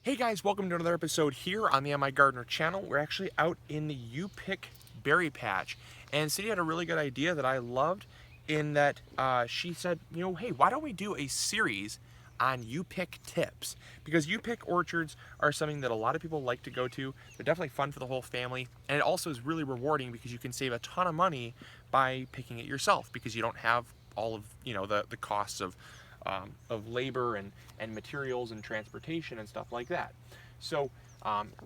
Hey guys, welcome to another episode here on the MIgardener channel. We're actually out in the You Pick berry patch, and Cindy had a really good idea that I loved in that she said, hey, why don't we do a series on You Pick tips? Because You Pick orchards are something that a lot of people like to go to. They're definitely fun for the whole family, and it also is really rewarding because you can save a ton of money by picking it yourself because you don't have all of the costs of labor and materials and transportation and stuff like that. So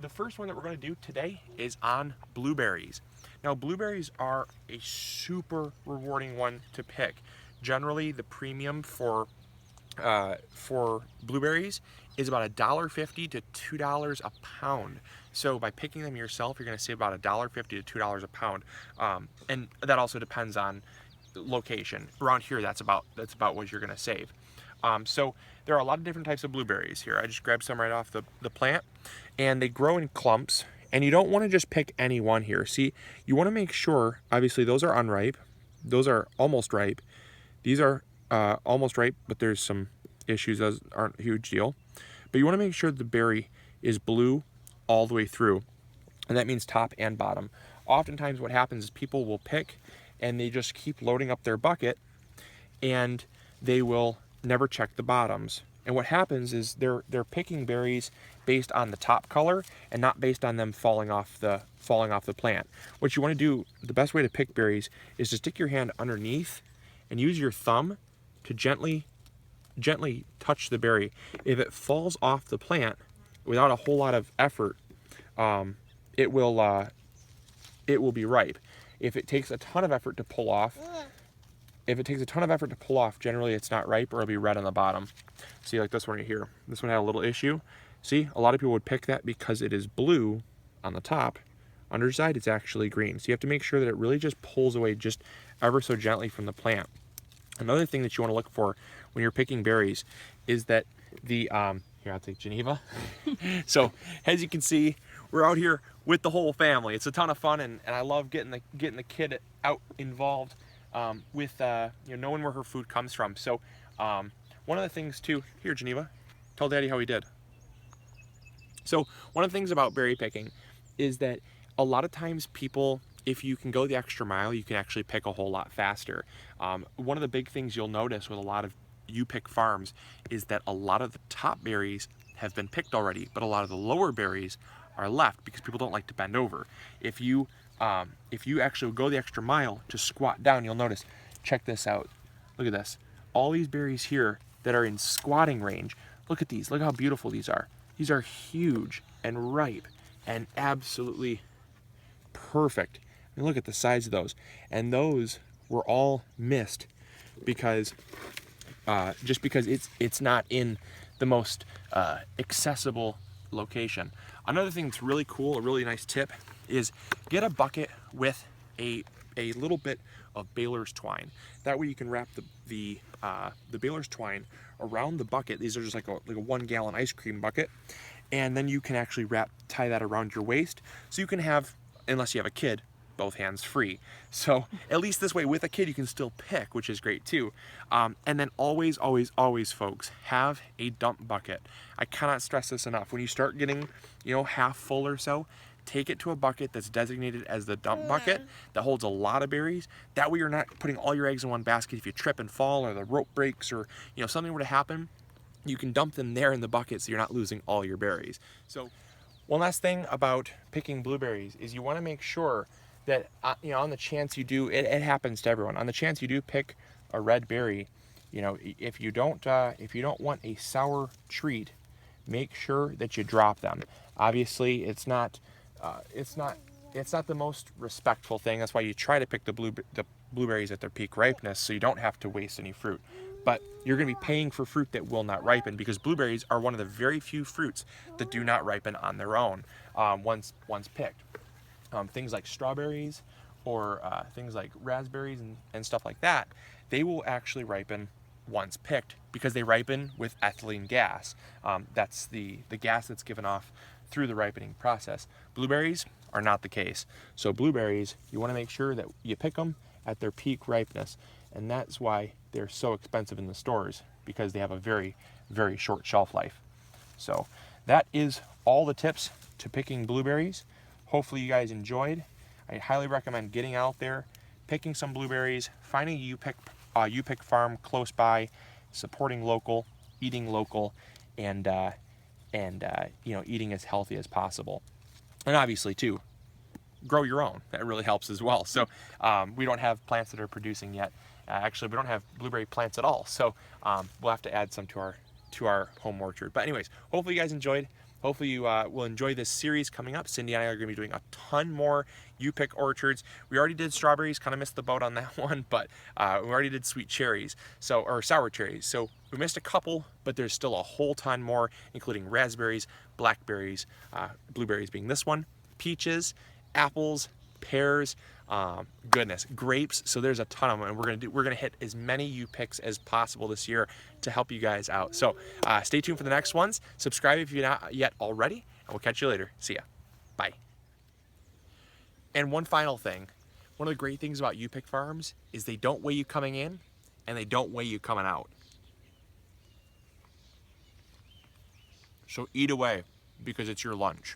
the first one that we're going to do today is on blueberries. Now blueberries are a super rewarding one to pick. Generally the premium for blueberries is about $1.50 to $2 a pound. So by picking them yourself, you're going to save about $1.50 to $2 a pound, and that also depends on location. Around here, that's about what you're going to save. So there are a lot of different types of blueberries here. I just grabbed some right off the plant, and they grow in clumps. And you don't want to just pick any one here. See, you want to make sure. Obviously, those are unripe. Those are almost ripe. These are almost ripe, but there's some issues. Those aren't a huge deal. But you want to make sure the berry is blue all the way through, and that means top and bottom. Oftentimes what happens is people will pick and they just keep loading up their bucket and they will never check the bottoms. And what happens is they're picking berries based on the top color and not based on them falling off the plant. What you want to do, the best way to pick berries is to stick your hand underneath and use your thumb to gently touch the berry. If it falls off the plant without a whole lot of effort, it will be ripe. If it takes a ton of effort to pull off, generally it's not ripe, or it'll be red on the bottom. See, like this one right here. This one had a little issue. See, a lot of people would pick that because it is blue on the top. Underside, it's actually green. So you have to make sure that it really just pulls away just ever so gently from the plant. Another thing that you want to look for when you're picking berries is that the here, I'll take Geneva. So as you can see, we're out here with the whole family. It's a ton of fun, and I love getting the kid out involved with knowing where her food comes from. So one of the things too, here Geneva, tell Daddy how he did. So one of the things about berry picking is that a lot of times people, if you can go the extra mile, you can actually pick a whole lot faster. One of the big things you'll notice with a lot of You Pick farms is that a lot of the top berries have been picked already, but a lot of the lower berries are left because people don't like to bend over. If you actually go the extra mile to squat down, you'll notice, check this out. Look at this. All these berries here that are in squatting range, look at these. Look how beautiful these are. These are huge and ripe and absolutely perfect. I mean, look at the size of those. And those were all missed because just because it's not in the most accessible location. Another thing that's really cool, a really nice tip, is get a bucket with a little bit of baler's twine. That way you can wrap the baler's twine around the bucket. These are just like a 1 gallon ice cream bucket, and then you can actually tie that around your waist, so you can have, unless you have a kid, both hands free. So at least this way with a kid you can still pick, which is great too. And then always folks, have a dump bucket. I cannot stress this enough. When you start getting half full or so, take it to a bucket that's designated as the dump bucket that holds a lot of berries. That way you're not putting all your eggs in one basket. If you trip and fall, or the rope breaks, or something were to happen, you can dump them there in the bucket so you're not losing all your berries. So one last thing about picking blueberries is you want to make sure that on the chance you do, it happens to everyone, on the chance you do pick a red berry, if you don't want a sour treat, make sure that you drop them. Obviously it's not the most respectful thing. That's why you try to pick the blueberries at their peak ripeness, so you don't have to waste any fruit. But you're going to be paying for fruit that will not ripen, because blueberries are one of the very few fruits that do not ripen on their own once picked. Things like strawberries or things like raspberries and stuff like that, they will actually ripen once picked because they ripen with ethylene gas. That's the gas that's given off through the ripening process. Blueberries are not the case. So blueberries, you want to make sure that you pick them at their peak ripeness, and that's why they're so expensive in the stores, because they have a very, very short shelf life. So that is all the tips to picking blueberries. Hopefully you guys enjoyed. I highly recommend getting out there, picking some blueberries, finding a U-pick farm close by, supporting local, eating local, and you know, eating as healthy as possible. And obviously too, grow your own. That really helps as well. So we don't have plants that are producing yet. Actually, we don't have blueberry plants at all. So we'll have to add some to our home orchard. But anyways, hopefully you guys enjoyed. Hopefully you will enjoy this series coming up. Cindy and I are going to be doing a ton more U-pick orchards. We already did strawberries, kind of missed the boat on that one, but we already did sweet cherries, or sour cherries. So we missed a couple, but there's still a whole ton more, including raspberries, blackberries, blueberries being this one, peaches, apples, pears, goodness, grapes. So there's a ton of them, and we're gonna hit as many U-picks as possible this year to help you guys out. So stay tuned for the next ones. Subscribe if you're not yet already, and we'll catch you later. See ya. Bye. And one final thing, one of the great things about U-pick farms is they don't weigh you coming in, and they don't weigh you coming out. So eat away, because it's your lunch.